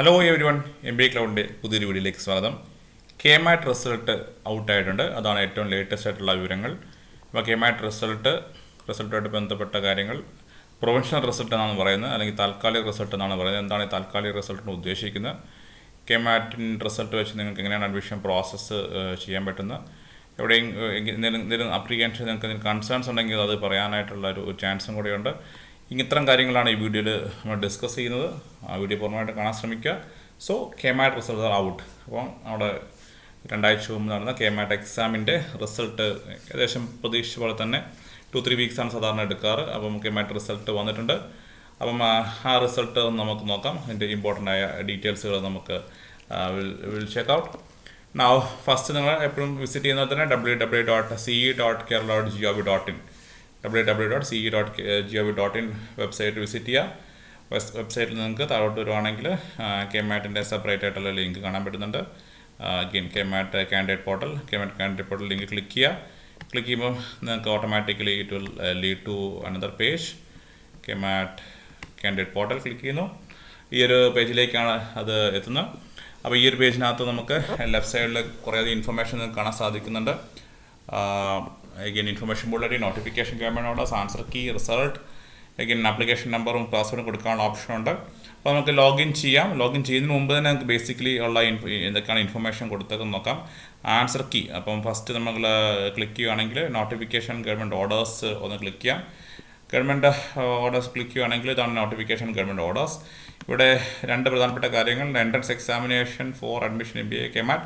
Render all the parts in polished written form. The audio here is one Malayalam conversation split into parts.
ഹലോ എവരി വൺ, MBA ക്ലൗഡിൻ്റെ പുതിയൊരു വീഡിയോയിലേക്ക് സ്വാഗതം. KMAT റിസൾട്ട് ഔട്ടായിട്ടുണ്ട്. അതാണ് ഏറ്റവും ലേറ്റസ്റ്റ് ആയിട്ടുള്ള വിവരങ്ങൾ. അപ്പോൾ KMAT റിസൾട്ടുമായിട്ട് ബന്ധപ്പെട്ട കാര്യങ്ങൾ പ്രൊവിഷണൽ റിസൾട്ട് എന്നാണ് പറയുന്നത്, അല്ലെങ്കിൽ താൽക്കാലിക റിസൾട്ട് എന്നാണ് പറയുന്നത്. എന്താണ് ഈ താൽക്കാലിക റിസൾട്ടിന് ഉദ്ദേശിക്കുന്നത്? KMAT റിസൾട്ട് വെച്ച് നിങ്ങൾക്ക് എങ്ങനെയാണ് അഡ്മിഷൻ പ്രോസസ്സ് ചെയ്യാൻ പറ്റുന്നത്? എവിടെയും എന്തെങ്കിലും അപ്ലിക്കേഷൻ നിങ്ങൾക്ക് എന്തെങ്കിലും കൺസേൺസ് ഉണ്ടെങ്കിൽ അത് പറയാനായിട്ടുള്ള ഒരു ചാൻസും കൂടെയുണ്ട്. ഇത്തരം കാര്യങ്ങളാണ് ഈ വീഡിയോയിൽ നമ്മൾ ഡിസ്കസ് ചെയ്യുന്നത്. ആ വീഡിയോ പൂർണ്ണമായിട്ട് കാണാൻ ശ്രമിക്കുക. So KMAT result out. അപ്പം അവിടെ 2 ആഴ്ച മുമ്പ് നടന്ന KMAT എക്സാമിൻ്റെ റിസൾട്ട് ഏകദേശം പ്രതീക്ഷിച്ച പോലെ തന്നെ 2-3 വീക്സാണ് സാധാരണ എടുക്കാറ്. അപ്പം KMAT റിസൾട്ട് വന്നിട്ടുണ്ട്. അപ്പം ആ റിസൾട്ട് നമുക്ക് നോക്കാം. അതിൻ്റെ ഇമ്പോർട്ടൻ്റ് ആയ ഡീറ്റെയിൽസുകൾ നമുക്ക് will check out. Now first നിങ്ങൾ എപ്പോഴും വിസിറ്റ് ചെയ്യുന്നത് തന്നെ www.ce.kerala.gov.in www.ce.gov.in വെബ്സൈറ്റ് വിസിറ്റ് ചെയ്യുക. വെബ്സൈറ്റിൽ നിങ്ങൾക്ക് താഴോട്ട് വരുവാണെങ്കിൽ KMATൻ്റെ സെപ്പറേറ്റ് ആയിട്ടുള്ള ലിങ്ക് കാണാൻ പറ്റുന്നുണ്ട്. KMAT candidate portal link click ചെയ്യുക. ക്ലിക്ക് ചെയ്യുമ്പോൾ നിങ്ങൾക്ക് automatically it will lead to another page. KMAT candidate portal click ചെയ്യുന്നു. ഈ ഒരു പേജിലേക്കാണ് അത് എത്തുന്നത്. അപ്പോൾ ഈ ഒരു പേജിനകത്ത് നമുക്ക് ലെഫ്റ്റ് സൈഡിൽ കുറേയധികം ഇൻഫർമേഷൻ നിങ്ങൾക്ക് കാണാൻ സാധിക്കുന്നുണ്ട്. again information bulletin, notification, government orders, answer key, result, again application നമ്പറും പാസ്വേഡും കൊടുക്കാനുള്ള ഓപ്ഷൻ ഉണ്ട്. അപ്പോൾ നമുക്ക് ലോഗിൻ ചെയ്യാം. ലോഗിൻ ചെയ്യുന്നതിന് മുമ്പ് തന്നെ നമുക്ക് ബേസിക്കലി ഉള്ള എന്തൊക്കെയാണ് ഇൻഫർമേഷൻ കൊടുത്തതെന്ന് നോക്കാം. ആൻസർ കീ, അപ്പം ഫസ്റ്റ് നമ്മൾ ക്ലിക്ക് ചെയ്യുകയാണെങ്കിൽ നോട്ടിഫിക്കേഷൻ ഗവൺമെൻറ് ഓർഡേഴ്സ് ഒന്ന് ക്ലിക്ക് ചെയ്യാം. ഗവൺമെൻറ് ഓർഡേഴ്സ് ക്ലിക്ക് ചെയ്യുകയാണെങ്കിൽ ഇതാണ് നോട്ടിഫിക്കേഷൻ ഗവൺമെൻറ് ഓർഡേഴ്സ്. ഇവിടെ 2 പ്രധാനപ്പെട്ട കാര്യങ്ങൾ: entrance examination for admission MBA KMAT,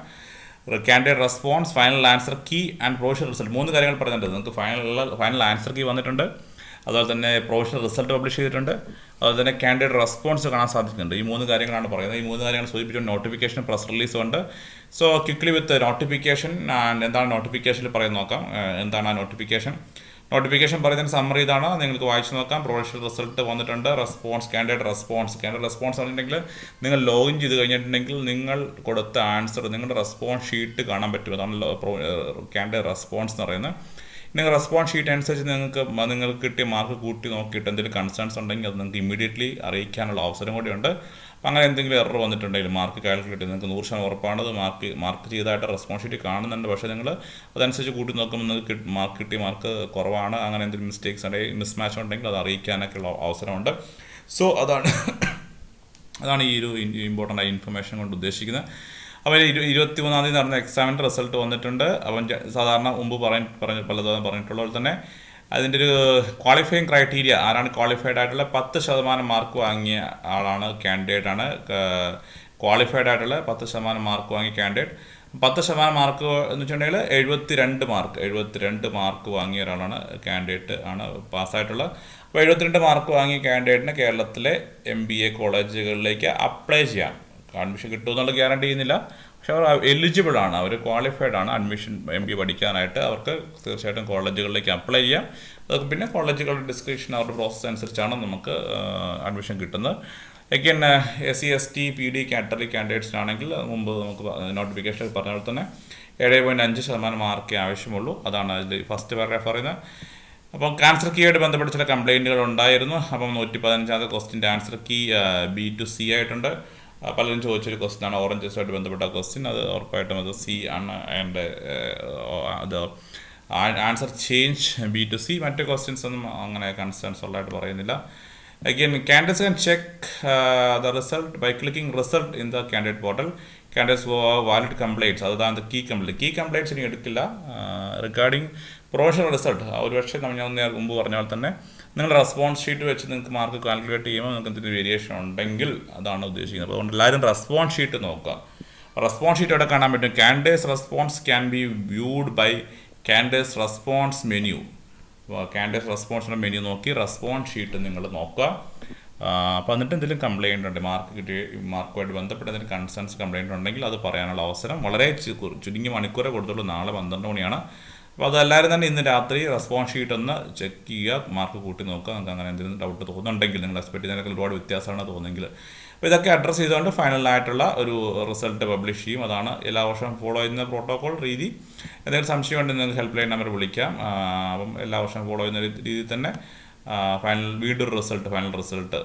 candidate response, final answer key and provisional result. 3 കാര്യങ്ങൾ പറഞ്ഞിട്ടുണ്ട്. നിങ്ങൾക്ക് ഫൈനൽ ആൻസർ കീ വന്നിട്ടുണ്ട്, അതുപോലെ തന്നെ പ്രൊവിഷണൽ റിസൾട്ട് പബ്ലിഷ് ചെയ്തിട്ടുണ്ട്, അതുപോലെ തന്നെ കാൻഡിഡേറ്റ് റെസ്പോൺസ് കാണാൻ സാധിക്കുന്നുണ്ട്. ഈ 3 കാര്യങ്ങളാണ് പറയുന്നത്. ഈ 3 കാര്യങ്ങൾ സൂചിപ്പിച്ചുകൊണ്ട് നോട്ടിഫിക്കേഷൻ, പ്രസ് റിലീസും ഉണ്ട്. So quickly with notification and എന്താണ് നോട്ടിഫിക്കേഷനിൽ പറയുന്നത് നോക്കാം. എന്താണ് ആ നോട്ടിഫിക്കേഷൻ പറയുന്നതിന് സമ്മറി ഇതാണ്, നിങ്ങൾക്ക് വായിച്ചു നോക്കാം. പ്രൊവിഷണൽ റിസൾട്ട് വന്നിട്ടുണ്ട്. കാൻഡിഡേറ്റ് റെസ്പോൺസ് പറഞ്ഞിട്ടുണ്ടെങ്കിൽ നിങ്ങൾ ലോഗിൻ ചെയ്ത് കഴിഞ്ഞിട്ടുണ്ടെങ്കിൽ നിങ്ങൾ കൊടുത്ത ആൻസർ, നിങ്ങളുടെ റെസ്പോൺസ് ഷീറ്റ് കാണാൻ പറ്റും. അതാണ് കാൻഡിഡേറ്റ് റെസ്പോൺസ് എന്ന് പറയുന്നത്. നിങ്ങൾ റെസ്പോൺസ് ഷീറ്റ് അനുസരിച്ച് നിങ്ങൾക്ക് കിട്ടിയ മാർക്ക് കൂട്ടി നോക്കിയിട്ട് എന്തെങ്കിലും കൺസേൺസ് ഉണ്ടെങ്കിൽ അത് നിങ്ങൾക്ക് ഇമ്മീഡിയറ്റ്ലി അറിയിക്കാനുള്ള അവസരം കൂടിയുണ്ട്. അപ്പോൾ അങ്ങനെ എന്തെങ്കിലും എറർ വന്നിട്ടുണ്ടെങ്കിൽ മാർക്ക് കാൽക്കുലേറ്റ് ചെയ്ത് നിങ്ങൾക്ക് 100% ഉറപ്പാണ് അത് മാർക്ക് ചെയ്തതായിട്ട് റെസ്പോൺസ് ഷീറ്റ് കാണുന്നുണ്ട്. പക്ഷേ നിങ്ങൾ അതനുസരിച്ച് കൂട്ടി നോക്കുമ്പോൾ നിങ്ങൾക്ക് കിട്ടിയ മാർക്ക് കുറവാണ്, അങ്ങനെ എന്തെങ്കിലും മിസ്റ്റേക്സ് ഉണ്ടെങ്കിൽ, മിസ്മാച്ച് ഉണ്ടെങ്കിൽ അത് അറിയിക്കാനൊക്കെയുള്ള അവസരമുണ്ട്. സോ അതാണ് ഈ ഒരു ഇമ്പോർട്ടൻ്റ് ആയ ഇൻഫർമേഷൻ കൊണ്ട് ഉദ്ദേശിക്കുന്നത്. അപ്പോൾ 23-ാം തീയതി നടന്ന എക്സാമിൻ്റെ റിസൾട്ട് വന്നിട്ടുണ്ട്. അവൻ സാധാരണ മുമ്പ് പലതും പറഞ്ഞിട്ടുള്ള പോലെ തന്നെ അതിൻ്റെ ഒരു ക്വാളിഫയിങ് ക്രൈറ്റീരിയ, ആരാണ് ക്വാളിഫൈഡ് ആയിട്ടുള്ള 10% മാർക്ക് വാങ്ങിയ ആളാണ് കാൻഡിഡേറ്റ് ആണ്. ക്വാളിഫൈഡ് ആയിട്ടുള്ള 10% മാർക്ക് വാങ്ങിയ കാൻഡിഡേറ്റ്. 10% മാർക്ക് എന്ന് വെച്ചിട്ടുണ്ടെങ്കിൽ 72 മാർക്ക് വാങ്ങിയ ഒരാളാണ് കാൻഡിഡേറ്റ് ആണ് പാസ്സായിട്ടുള്ളത്. അപ്പോൾ 72 മാർക്ക് വാങ്ങിയ കാൻഡിഡേറ്റിന് കേരളത്തിലെ MBA കോളേജുകളിലേക്ക് അപ്ലൈ ചെയ്യാം. അഡ്മിഷൻ കിട്ടുമെന്നുള്ള ഗ്യാരണ്ടി ചെയ്യുന്നില്ല, പക്ഷെ അവർ എലിജിബിൾ ആണ്, അവർ ക്വാളിഫൈഡ് ആണ് അഡ്മിഷൻ MBA പഠിക്കാനായിട്ട്. അവർക്ക് തീർച്ചയായിട്ടും കോളേജുകളിലേക്ക് അപ്ലൈ ചെയ്യാം. അതൊക്കെ പിന്നെ കോളേജുകളുടെ ഡിസ്ക്രിപ്ഷൻ, അവരുടെ പ്രോസസ്സ് അനുസരിച്ചാണ് നമുക്ക് അഡ്മിഷൻ കിട്ടുന്നത്. again SC ST PD category കാൻഡിഡേറ്റ്സിനാണെങ്കിൽ മുമ്പ് നമുക്ക് നോട്ടിഫിക്കേഷനിൽ പറഞ്ഞ പോലെ തന്നെ 7.5% മാർക്കേ ആവശ്യമുള്ളൂ. അതാണ് അതിൽ ഫസ്റ്റ് പാരഗ്രാഫ് പറയുന്നത്. അപ്പം ആൻസർ കീയായിട്ട് ബന്ധപ്പെട്ട് ചില കംപ്ലയിൻറ്റുകൾ ഉണ്ടായിരുന്നു. അപ്പം 115-ാമത്തെ ക്വസ്റ്റിൻ്റെ answer key B to C ആയിട്ടുണ്ട്. പലരും ചോദിച്ചൊരു ക്വസ്റ്റ്യനാണ് ഓറഞ്ചസുമായിട്ട് ബന്ധപ്പെട്ട ക്വസ്റ്റ്യൻ. അത് ഉറപ്പായിട്ടും അത് C ആണ്. അതിൻ്റെ അത് answer change B to C. മറ്റ് ക്വസ്റ്റ്യൻസ് ഒന്നും അങ്ങനെ കൺസേൺസ് ഉള്ളതായിട്ട് പറയുന്നില്ല. again candidates can check the result by clicking result in the candidate portal. Candidates who have valid complaints, അതാണ് കീ കംപ്ലൈൻറ്റ്സ് ഇനി എടുക്കില്ല. റിഗാർഡിങ് പ്രൊവിഷണൽ റിസൾട്ട്, ഒരു പക്ഷേ ഞാൻ മുമ്പ് പറഞ്ഞ പോലെ തന്നെ നിങ്ങളുടെ റെസ്പോൺസ് ഷീറ്റ് വെച്ച് നിങ്ങൾക്ക് മാർക്ക് കാൽക്കുലേറ്റ് ചെയ്യുമ്പോൾ നിങ്ങൾക്ക് എന്തെങ്കിലും വേരിയേഷൻ ഉണ്ടെങ്കിൽ അതാണ് ഉദ്ദേശിക്കുന്നത്. അതുകൊണ്ട് എല്ലാവരും റെസ്പോൺസ് ഷീറ്റ് നോക്കുക. റെസ്പോൺസ് ഷീറ്റ് അവിടെ കാണാൻ പറ്റും. Candidates response can be viewed by candidates response menu. Candidate റെസ്പോൺസിൻ്റെ മെനു നോക്കി റെസ്പോൺസ് ഷീറ്റ് നിങ്ങൾ നോക്കുക. അപ്പോൾ എന്നിട്ട് എന്തെങ്കിലും കംപ്ലയിൻ്റ് ഉണ്ട്, മാർക്കുമായിട്ട് ബന്ധപ്പെട്ട് എന്തെങ്കിലും കൺസേൺസ് കംപ്ലയിൻ്റ് ഉണ്ടെങ്കിൽ അത് പറയാനുള്ള അവസരം വളരെ ചുരുങ്ങിയ മണിക്കൂറേ കൊടുത്തുള്ളൂ. നാളെ 12 മണിയാണ്. അപ്പോൾ അതെല്ലാവരും തന്നെ ഇന്ന് രാത്രി റെസ്പോൺസ് ഷീറ്റ് ഒന്ന് ചെക്ക് ചെയ്യുക, മാർക്ക് കൂട്ടി നോക്കുക. നിങ്ങൾക്ക് അങ്ങനെ എന്തെങ്കിലും ഡൗട്ട് തോന്നുന്നുണ്ടെങ്കിൽ, നിങ്ങൾ എക്സ്പെക്ട് ചെയ്യുന്നതിനൊക്കെ ഒരുപാട് വ്യത്യാസമാണ് തോന്നുന്നെങ്കിൽ, അപ്പോൾ ഇതൊക്കെ അഡ്രസ്സ് ചെയ്തുകൊണ്ട് ഫൈനലായിട്ടുള്ള ഒരു റിസൾട്ട് പബ്ലിഷ് ചെയ്യും. അതാണ് എല്ലാ വർഷവും ഫോളോ ചെയ്യുന്ന പ്രോട്ടോകോൾ രീതി. എന്തെങ്കിലും സംശയം ഉണ്ടെങ്കിൽ നിങ്ങൾക്ക് ഹെൽപ്പ് ലൈൻ നമ്പർ വിളിക്കാം. അപ്പം എല്ലാ വർഷവും ഫോളോ ചെയ്യുന്ന രീതിയിൽ തന്നെ വീണ്ടും ഫൈനൽ റിസൾട്ട്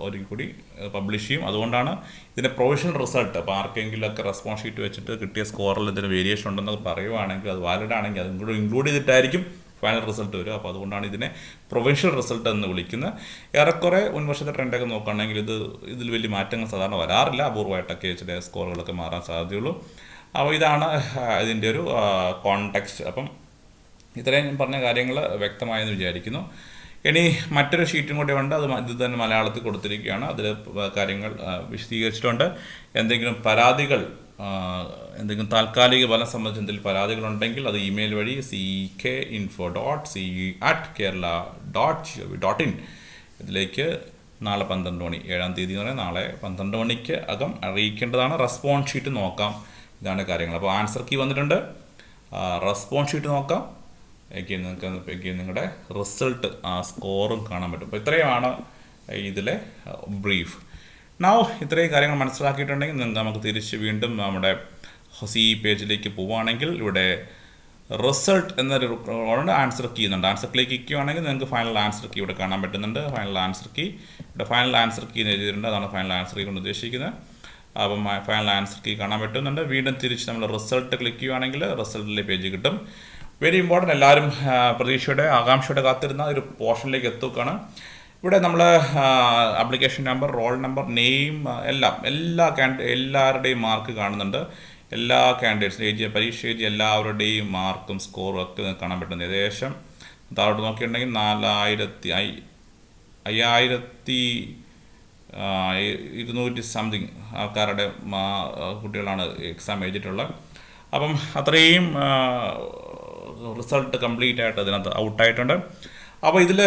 ഒരിക്കൽ കൂടി പബ്ലിഷ് ചെയ്യും. അതുകൊണ്ടാണ് ഇതിൻ്റെ പ്രൊവിഷണൽ റിസൾട്ട്. അപ്പോൾ ആർക്കെങ്കിലുമൊക്കെ റെസ്പോൺസ് ഷീറ്റ് വെച്ചിട്ട് കിട്ടിയ സ്കോറിൽ എന്തെങ്കിലും വേരിയേഷൻ ഉണ്ടെന്നൊക്കെ പറയുവാണെങ്കിൽ, അത് വാലിഡ് ആണെങ്കിൽ അതും കൂടി ഇൻക്ലൂഡ് ചെയ്തിട്ടായിരിക്കും ഫൈനൽ റിസൾട്ട് വരും. അപ്പോൾ അതുകൊണ്ടാണ് ഇതിനെ പ്രൊവിൻഷ്യൽ റിസൾട്ട് എന്ന് വിളിക്കുന്നത്. ഏറെക്കുറെ മുൻവർഷത്തെ ട്രെൻഡൊക്കെ നോക്കുകയാണെങ്കിൽ ഇതിൽ വലിയ മാറ്റങ്ങൾ സാധാരണ വരാറില്ല. അപൂർവമായിട്ടൊക്കെ ചില സ്കോറുകളൊക്കെ മാറാൻ സാധ്യതയുള്ളൂ. അപ്പോൾ ഇതാണ് ഇതിൻ്റെ ഒരു കോൺടെക്സ്റ്റ്. അപ്പം ഇത്രയും ഞാൻ പറഞ്ഞ കാര്യങ്ങൾ വ്യക്തമായെന്ന് വിചാരിക്കുന്നു. ഇനി മറ്റൊരു ഷീറ്റും കൂടി ഉണ്ട്. ഇത് തന്നെ മലയാളത്തിൽ കൊടുത്തിരിക്കുകയാണ്. അതിൽ കാര്യങ്ങൾ വിശദീകരിച്ചിട്ടുണ്ട്. എന്തെങ്കിലും പരാതികൾ, എന്തെങ്കിലും താൽക്കാലിക ഫലം സംബന്ധിച്ച് എന്തെങ്കിലും പരാതികളുണ്ടെങ്കിൽ അത് ഇമെയിൽ വഴി ck.info.ce@kerala.gov.in ഇതിലേക്ക് നാളെ 12 മണി 7-ാം തീയതി എന്ന് പറഞ്ഞാൽ നാളെ 12 മണിക്ക് അകം അറിയിക്കേണ്ടതാണ്. റെസ്പോൺസ് ഷീറ്റ് നോക്കാം. ഇതാണ് കാര്യങ്ങൾ. അപ്പോൾ ആൻസർ കീ വന്നിട്ടുണ്ട്. റെസ്പോൺസ് ഷീറ്റ് നോക്കാം. നിങ്ങൾക്ക് നിങ്ങളുടെ റിസൾട്ട് സ്കോറും കാണാൻ പറ്റും. അപ്പോൾ ഇത്രയുമാണ് ഇതിലെ ബ്രീഫ്. ഇത്രയും കാര്യങ്ങൾ മനസ്സിലാക്കിയിട്ടുണ്ടെങ്കിൽ നമുക്ക് തിരിച്ച് വീണ്ടും നമ്മുടെ പേജിലേക്ക് പോവുകയാണെങ്കിൽ ഇവിടെ റിസൾട്ട് എന്നൊരു ആൻസർ കീ എന്നുണ്ട്. ആൻസർ ക്ലിക്ക് ചെയ്യുകയാണെങ്കിൽ നിങ്ങൾക്ക് ഫൈനൽ ആൻസർ കീ ഇവിടെ കാണാൻ പറ്റുന്നുണ്ട്. ഫൈനൽ ആൻസർ കീ എന്ന് എഴുതിയിട്ടുണ്ട്. അതാണ് ഫൈനൽ ആൻസർ കീ കൊണ്ട് ഉദ്ദേശിക്കുന്നത്. അപ്പം ഫൈനൽ ആൻസർ കീ കാണാൻ പറ്റുന്നുണ്ട്. വീണ്ടും തിരിച്ച് നമ്മൾ റിസൾട്ട് ക്ലിക്ക് ചെയ്യുകയാണെങ്കിൽ റിസൾട്ടിലെ പേജ് കിട്ടും. Very important. എല്ലാവരും പ്രതീക്ഷയുടെ ആകാംക്ഷയുടെ കാത്തിരുന്ന ഒരു പോർഷനിലേക്ക് എത്തുകയാണ്. ഇവിടെ നമ്മൾ application number, roll number, name എല്ലാവരുടെയും മാർക്ക് കാണുന്നുണ്ട്. എല്ലാ കാൻഡിഡേറ്റ്സിനും പരീക്ഷ എഴുതിയ എല്ലാവരുടെയും മാർക്കും സ്കോറും ഒക്കെ കാണാൻ പറ്റുന്നത്. ഏകദേശം താഴോട്ട് നോക്കിയിട്ടുണ്ടെങ്കിൽ 5200 സംതിങ് ആൾക്കാരുടെ കുട്ടികളാണ് എക്സാം എഴുതിയിട്ടുള്ളത്. അപ്പം അത്രയും റിസൾട്ട് കംപ്ലീറ്റ് ആയിട്ട് അതിനകത്ത് ഔട്ടായിട്ടുണ്ട്. അപ്പോൾ ഇതിൽ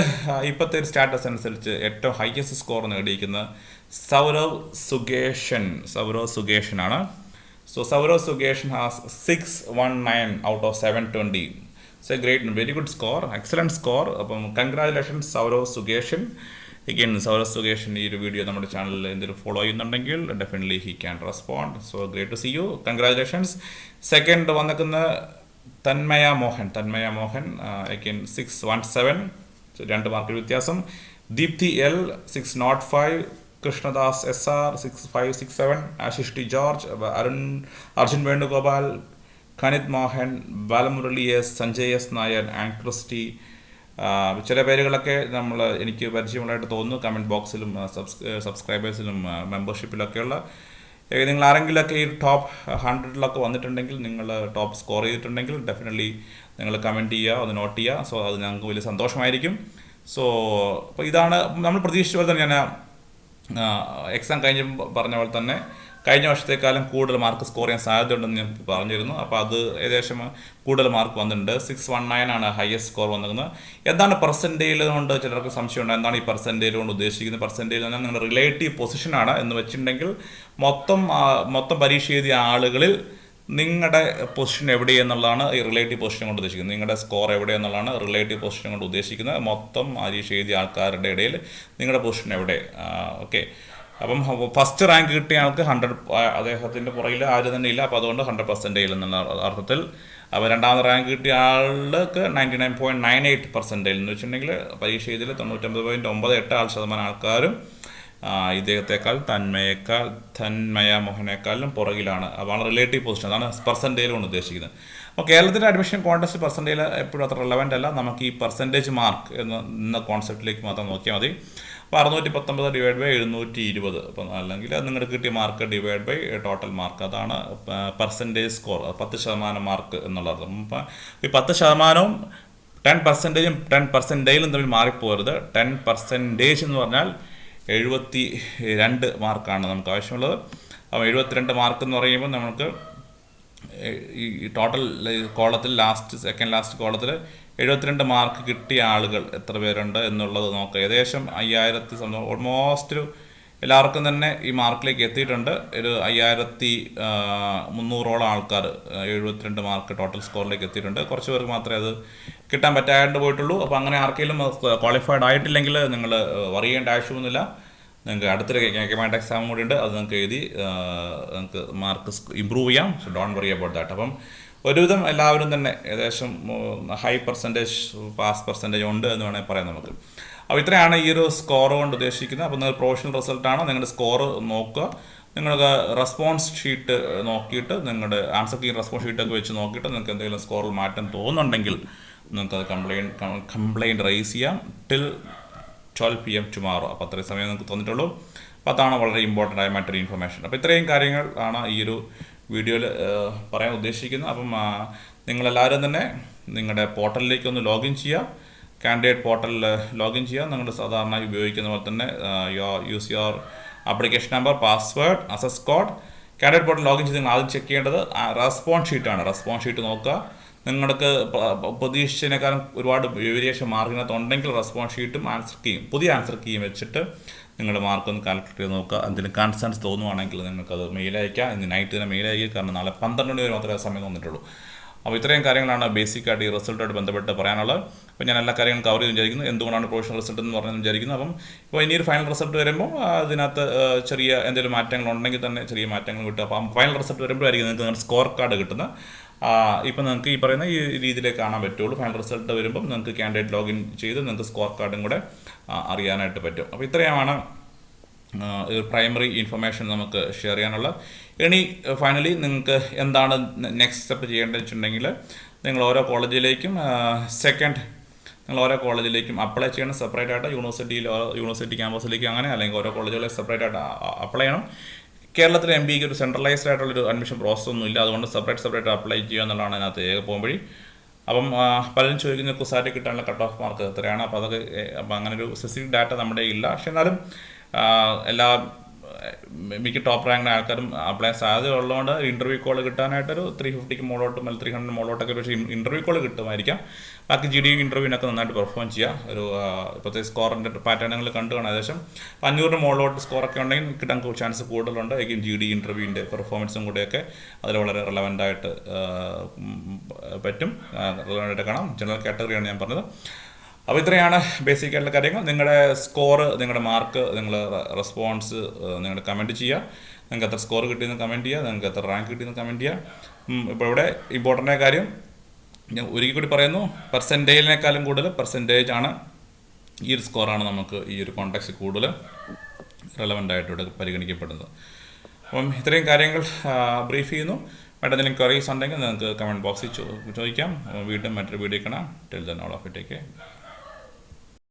ഇപ്പോഴത്തെ ഒരു സ്റ്റാറ്റസ് അനുസരിച്ച് ഏറ്റവും ഹയസ്റ്റ് സ്കോർ നേടിയിരിക്കുന്നത് സൗരവ് സുഗേഷനാണ്. So Sourav Sugeshan has 619 out of 720. So great, very good score, excellent score. അപ്പം കൺഗ്രാജുലേഷൻസ് സൗരവ് സുഗേഷൻ. സൗരവ് സുഗേഷൻ ഈ ഒരു വീഡിയോ നമ്മുടെ ചാനലിൽ എന്തെങ്കിലും ഫോളോ ചെയ്യുന്നുണ്ടെങ്കിൽ definitely he can respond. So great to see you, congratulations. Second വന്നിരിക്കുന്ന തന്മയ മോഹൻ 617, 2 മാർക്ക് വ്യത്യാസം. Deepthi L 605, Krishnadas SR 6567, Ashish T George, Arjun Venugopal, Khanith Mohan, Balamurali S, Sanjay S Nair, and Christy. ചില പേരുകളൊക്കെ എനിക്ക് പരിചയമുള്ളതായിട്ട് തോന്നുന്നു. കമൻറ്റ് ബോക്സിലും സബ്സ്ക്രൈബേഴ്സിലും മെമ്പർഷിപ്പിലൊക്കെയുള്ള നിങ്ങൾ ആരെങ്കിലുമൊക്കെ ഈ ടോപ്പ് 100 വന്നിട്ടുണ്ടെങ്കിൽ, നിങ്ങൾ ടോപ്പ് സ്കോർ ചെയ്തിട്ടുണ്ടെങ്കിൽ ഡെഫിനറ്റ്ലി നിങ്ങൾ കമൻറ്റ് ചെയ്യുക, അത് നോട്ട് ചെയ്യുക. സോ അത് ഞങ്ങൾക്ക് വലിയ സന്തോഷമായിരിക്കും. സോ അപ്പോൾ ഇതാണ് നമ്മൾ പ്രതീക്ഷിച്ച പോലെ തന്നെ. ഞാൻ എക്സാം പറഞ്ഞ പോലെ തന്നെ കഴിഞ്ഞ വർഷത്തേക്കാളും കൂടുതൽ മാർക്ക് സ്കോർ ചെയ്യാൻ സാധ്യതയുണ്ടെന്ന് ഞാൻ പറഞ്ഞിരുന്നു. അപ്പോൾ അത് ഏകദേശം കൂടുതൽ മാർക്ക് വന്നിട്ടുണ്ട്. 619 ആണ് ഹയസ്റ്റ് സ്കോർ വന്നിരുന്നത്. എന്താണ് പെർസെൻറ്റേജ് കൊണ്ട് ചിലർക്ക് സംശയമുണ്ട്. എന്താണ് ഈ പെർസെൻറ്റേജ് കൊണ്ട് ഉദ്ദേശിക്കുന്നത്? പെർസെൻറ്റേജ് എന്ന് പറഞ്ഞാൽ നിങ്ങളുടെ റിലേറ്റീവ് പൊസിഷനാണ് എന്ന് വെച്ചിട്ടുണ്ടെങ്കിൽ മൊത്തം പരീക്ഷ എഴുതിയ ആളുകളിൽ നിങ്ങളുടെ പൊസിഷൻ എവിടെയെന്നുള്ളതാണ് ഈ റിലേറ്റീവ് പൊസിഷൻ കൊണ്ട് ഉദ്ദേശിക്കുന്നത്. നിങ്ങളുടെ സ്കോർ എവിടെയെന്നുള്ളതാണ് റിലേറ്റീവ് പൊസിഷൻ കൊണ്ട് ഉദ്ദേശിക്കുന്നത്. മൊത്തം പരീക്ഷ എഴുതിയ ആൾക്കാരുടെ ഇടയിൽ നിങ്ങളുടെ പൊസിഷൻ എവിടെ. ഓക്കെ. അപ്പം ഫസ്റ്റ് റാങ്ക് കിട്ടിയ ആൾക്ക് 100, അദ്ദേഹത്തിൻ്റെ പുറകിൽ ആരും തന്നെ ഇല്ല. അപ്പോൾ അതുകൊണ്ട് 100% എന്നുള്ള അർത്ഥത്തിൽ. അപ്പോൾ രണ്ടാമത് റാങ്ക് കിട്ടിയ ആൾക്ക് 99.98% എന്ന് വെച്ചിട്ടുണ്ടെങ്കിൽ പരീക്ഷ എഴുതിയിൽ 99.98% ആൾക്കാരും ഇദ്ദേഹത്തെക്കാൾ തന്മയ മോഹനേക്കാളും പുറകിലാണ്. അതാണ് റിലേറ്റീവ് പൊസിഷൻ. അതാണ് പെർസെൻറ്റേജ് കൊണ്ട് ഉദ്ദേശിക്കുന്നത്. അപ്പോൾ കേരളത്തിൻ്റെ അഡ്മിഷൻ കോൺടെസ്റ്റ് പെർസെൻറ്റേജ് എപ്പോഴും അത്ര റെലവൻ്റ് അല്ല. നമുക്ക് ഈ പെർസെൻറ്റേജ് മാർക്ക് എന്ന കോൺസെപ്റ്റിലേക്ക് മാത്രം നോക്കിയാൽ മതി. അപ്പോൾ 619/720. അപ്പം അല്ലെങ്കിൽ നിങ്ങൾക്ക് കിട്ടിയ mark divide by total mark, അതാണ് പെർസെൻറ്റേജ് സ്കോർ. 10% മാർക്ക് എന്നുള്ളത്. അപ്പം ഈ 10%വും 10%ഉം 10%ലും തമ്മിൽ മാറിപ്പോകരുത്. 10% എന്ന് പറഞ്ഞാൽ 72 മാർക്കാണ് നമുക്ക് ആവശ്യമുള്ളത്. അപ്പോൾ 72 മാർക്ക് എന്ന് പറയുമ്പോൾ നമുക്ക് ഈ ടോട്ടൽ കോളത്തിൽ സെക്കൻഡ് ലാസ്റ്റ് കോളത്തിൽ 72 മാർക്ക് കിട്ടിയ ആളുകൾ എത്ര പേരുണ്ട് എന്നുള്ളത് നോക്കുക. ഏകദേശം 5000 ഓൾമോസ്റ്റ് എല്ലാവർക്കും തന്നെ ഈ മാർക്കിലേക്ക് എത്തിയിട്ടുണ്ട്. ഒരു 5300 ആൾക്കാർ 72 മാർക്ക് ടോട്ടൽ സ്കോറിലേക്ക് എത്തിയിട്ടുണ്ട്. കുറച്ച് പേർക്ക് മാത്രമേ അത് കിട്ടാൻ പറ്റാണ്ട് പോയിട്ടുള്ളൂ. അപ്പോൾ അങ്ങനെ ആർക്കെങ്കിലും ക്വാളിഫൈഡ് ആയിട്ടില്ലെങ്കിൽ നിങ്ങൾ വറി ചെയ്യേണ്ട ആവശ്യമൊന്നുമില്ല. നിങ്ങൾക്ക് അടുത്തൊരു കേമായിട്ട് എക്സാം കൂടി ഉണ്ട്. അത് നിങ്ങൾക്ക് എഴുതി നിങ്ങൾക്ക് മാർക്ക് ഇമ്പ്രൂവ് ചെയ്യാം. So don't worry about that. അപ്പം ഒരുവിധം എല്ലാവരും തന്നെ ഏകദേശം ഹൈ പെർസെൻറ്റേജ് പാസ് പെർസെൻറ്റേജ് ഉണ്ട് എന്ന് വേണമെങ്കിൽ പറയാം നമുക്ക്. അപ്പോൾ ഇത്രയാണ് ഈ ഒരു സ്കോർ കൊണ്ട് ഉദ്ദേശിക്കുന്നത്. അപ്പോൾ നിങ്ങൾ പ്രൊഫഷണൽ റിസൾട്ടാണ്, നിങ്ങളുടെ സ്കോർ നോക്കുക, നിങ്ങൾക്ക് റെസ്പോൺസ് ഷീറ്റ് നോക്കിയിട്ട് നിങ്ങളുടെ ആൻസർ കീ റെസ്പോൺസ് ഷീറ്റൊക്കെ വെച്ച് നോക്കിയിട്ട് നിങ്ങൾക്ക് എന്തെങ്കിലും സ്കോറിൽ മാറ്റം തോന്നുന്നുണ്ടെങ്കിൽ നിങ്ങൾക്കത് കംപ്ലയിൻറ്റ് റൈസ് ചെയ്യാം ടിൽ 12 PM ടുമാറോ. അപ്പോൾ അത്രയും സമയം നിങ്ങൾക്ക് തന്നിട്ടുള്ളൂ. അപ്പോൾ അതാണ് വളരെ ഇമ്പോർട്ടൻ്റ് ആയ മറ്റൊരു ഇൻഫർമേഷൻ. അപ്പോൾ ഇത്രയും കാര്യങ്ങൾ ആണ് ഈ ഒരു വീഡിയോയിൽ പറയാൻ ഉദ്ദേശിക്കുന്നത്. അപ്പം നിങ്ങളെല്ലാവരും തന്നെ നിങ്ങളുടെ പോർട്ടലിലേക്ക് ഒന്ന് ലോഗിൻ ചെയ്യുക, കാൻഡിഡേറ്റ് പോർട്ടലിൽ ലോഗിൻ ചെയ്യുക. നിങ്ങൾ സാധാരണ ഉപയോഗിക്കുന്ന പോലെ തന്നെ use your application number, password, access code. Candidate portal login ചെയ്ത് നിങ്ങൾ ആദ്യം ചെക്ക് ചെയ്യേണ്ടത് റെസ്പോൺസ് ഷീറ്റാണ്. റെസ്പോൺസ് ഷീറ്റ് നോക്കുക. നിങ്ങൾക്ക് പ്രതീക്ഷിച്ചതിനേക്കാളും ഒരുപാട് വേരിയേഷൻ മാർക്കിനകത്ത് ഉണ്ടെങ്കിൽ റെസ്പോൺസ് ഷീറ്റും ആൻസർ കീയും പുതിയ ആൻസർ കീയും വെച്ചിട്ട് നിങ്ങളുടെ മാർക്കൊന്ന് കാൽക്കുലേറ്റ് ചെയ്ത് നോക്കുക. എന്തെങ്കിലും കൺസേൺസ് തോന്നുവാണെങ്കിൽ നിങ്ങൾക്കത് മെയിൽ അയക്കാം. ഇന്ന് നൈറ്റ് തന്നെ മെയിൽ അയക്കുക, കാരണം നാളെ 12 മണി വരെ മാത്രമേ സമയം തന്നിട്ടുള്ളൂ. അപ്പോൾ ഇത്രയും കാര്യങ്ങളാണ് ബേസിക്കായിട്ട് ഈ റിസൾട്ടായിട്ട് ബന്ധപ്പെട്ട് പറയാനുള്ളത്. അപ്പോൾ ഞാൻ എല്ലാ കാര്യങ്ങളും കവർ ചെയ്ത് വിചാരിക്കുന്നു. എന്തുകൊണ്ടാണ് പ്രൊഫഷണൽ റിസൾട്ട് എന്ന് പറഞ്ഞ് വിചാരിക്കുന്നു. അപ്പം ഇപ്പോൾ ഇനിയൊരു ഫൈനൽ റിസൾട്ട് വരുമ്പോൾ അതിനകത്ത് ചെറിയ എന്തെങ്കിലും മാറ്റങ്ങൾ ഉണ്ടെങ്കിൽ തന്നെ ചെറിയ മാറ്റങ്ങൾ കിട്ടും. അപ്പം ഫൈനൽ റിസൾട്ട് വരുമ്പോഴായിരിക്കും നിങ്ങൾക്ക് നിങ്ങളുടെ സ്കോർ കാർഡ് കിട്ടുന്നത്. ഇപ്പം നിങ്ങൾക്ക് ഈ പറയുന്ന ഈ രീതിയിലേക്ക് കാണാൻ പറ്റുള്ളൂ. ഫൈനൽ റിസൾട്ട് വരുമ്പം നിങ്ങൾക്ക് കാൻഡിഡേറ്റ് ലോഗിൻ ചെയ്ത് നിങ്ങൾക്ക് സ്കോർ കാർഡും കൂടെ അറിയാനായിട്ട് പറ്റും. അപ്പോൾ ഇത്രയുമാണ് പ്രൈമറി ഇൻഫർമേഷൻ നമുക്ക് ഷെയർ ചെയ്യാനുള്ള. ഇനി ഫൈനലി നിങ്ങൾക്ക് എന്താണ് നെക്സ്റ്റ് സ്റ്റെപ്പ് ചെയ്യേണ്ടത് വെച്ചിട്ടുണ്ടെങ്കിൽ നിങ്ങൾ ഓരോ കോളേജിലേക്കും നിങ്ങൾ ഓരോ കോളേജിലേക്കും അപ്ലൈ ചെയ്യണം. സെപ്പറേറ്റ് ആയിട്ട് യൂണിവേഴ്സിറ്റി ക്യാമ്പസിലേക്ക് അങ്ങനെ, അല്ലെങ്കിൽ ഓരോ കോളേജുകളെ സെപ്പറേറ്റ് ആയിട്ട് അപ്ലൈ ചെയ്യണം. കേരളത്തിലെ MBA ഒരു സെൻട്രലൈസ്ഡ് ആയിട്ടുള്ളൊരു അഡ്മിഷൻ പ്രോസസ് ഒന്നും ഇല്ല. അതുകൊണ്ട് സെപ്പറേറ്റ് അപ്ലൈ ചെയ്യുക എന്നുള്ളതാണ് അതിനകത്ത് ഏക പോകുമ്പഴി. അപ്പം പലരും ചോദിക്കുന്ന കുസാറ്റ് കിട്ടാനുള്ള കട്ട് ഓഫ് മാർക്ക് എത്രയാണ്. അപ്പോൾ അതൊക്കെ അങ്ങനെ ഒരു സ്പെസിഫിക് ഡാറ്റ നമ്മുടെ ഇല്ല. പക്ഷെ എന്നാലും മിക്ക ടോപ്പ് റാങ്കിൻ്റെ ആൾക്കാരും അപ്ലൈ സാധ്യത ഉള്ളതുകൊണ്ട് ഇൻ്റർവ്യൂ കോൾ കിട്ടാനായിട്ടൊരു 350 മുകളോട്ടും അല്ലെങ്കിൽ 300 മുകളോട്ടൊക്കെ പക്ഷേ ഇൻ്റർവ്യൂ കോൾ കിട്ടുമായിരിക്കാം. ബാക്കി GD ഇൻ്റർവ്യൂവിനൊക്കെ നന്നായിട്ട് പെർഫോം ചെയ്യുക. ഒരു ഇപ്പോഴത്തെ സ്കോറിൻ്റെ പാറ്റേണുകൾ കണ്ടു കാണാം. ഏകദേശം 500 മുകളോട്ട് സ്കോറൊക്കെ ഉണ്ടെങ്കിൽ കിട്ടാൻ ചാൻസ് കൂടുതലുണ്ട്. എങ്കിലും GD ഇൻ്റർവ്യൂവിൻ്റെ പെർഫോമൻസും കൂടെയൊക്കെ അതിൽ വളരെ റെലവൻ്റായിട്ട് റെലവൻ്റായിട്ട് കാണാം. ജനറൽ കാറ്റഗറിയാണ് ഞാൻ പറഞ്ഞത്. അപ്പോൾ ഇത്രയാണ് ബേസിക് ആയിട്ടുള്ള കാര്യങ്ങൾ. നിങ്ങളുടെ സ്കോർ, നിങ്ങളുടെ മാർക്ക്, നിങ്ങളുടെ റെസ്പോൺസ് നിങ്ങൾ കമൻറ്റ് ചെയ്യുക. നിങ്ങൾക്ക് എത്ര സ്കോർ കിട്ടിയെന്ന് കമൻറ്റ് ചെയ്യുക, നിങ്ങൾക്ക് എത്ര റാങ്ക് കിട്ടിയെന്ന് കമൻറ്റ് ചെയ്യുക. ഇപ്പോൾ ഇവിടെ ഇമ്പോർട്ടൻ്റ് ആയ കാര്യം ഞാൻ ഒരിക്കൽ കൂടി പറയുന്നു, പെർസെൻറ്റേജിനേക്കാളും കൂടുതൽ പെർസെൻറ്റേജ് ആണ് ഈ ഒരു സ്കോറാണ് നമുക്ക് ഈ ഒരു കോൺടാക്സ്റ്റ് കൂടുതൽ റെലവൻ്റ് ആയിട്ട് ഇവിടെ പരിഗണിക്കപ്പെടുന്നത്. അപ്പം ഇത്രയും കാര്യങ്ങൾ ബ്രീഫ് ചെയ്യുന്നു. എന്തെങ്കിലും ക്വറീസ് ഉണ്ടെങ്കിൽ നിങ്ങൾക്ക് കമൻറ്റ് ബോക്സിൽ ചോദിക്കാം. വീണ്ടും മറ്റൊരു വീഡിയോ കാണാം. Till then all of it take care.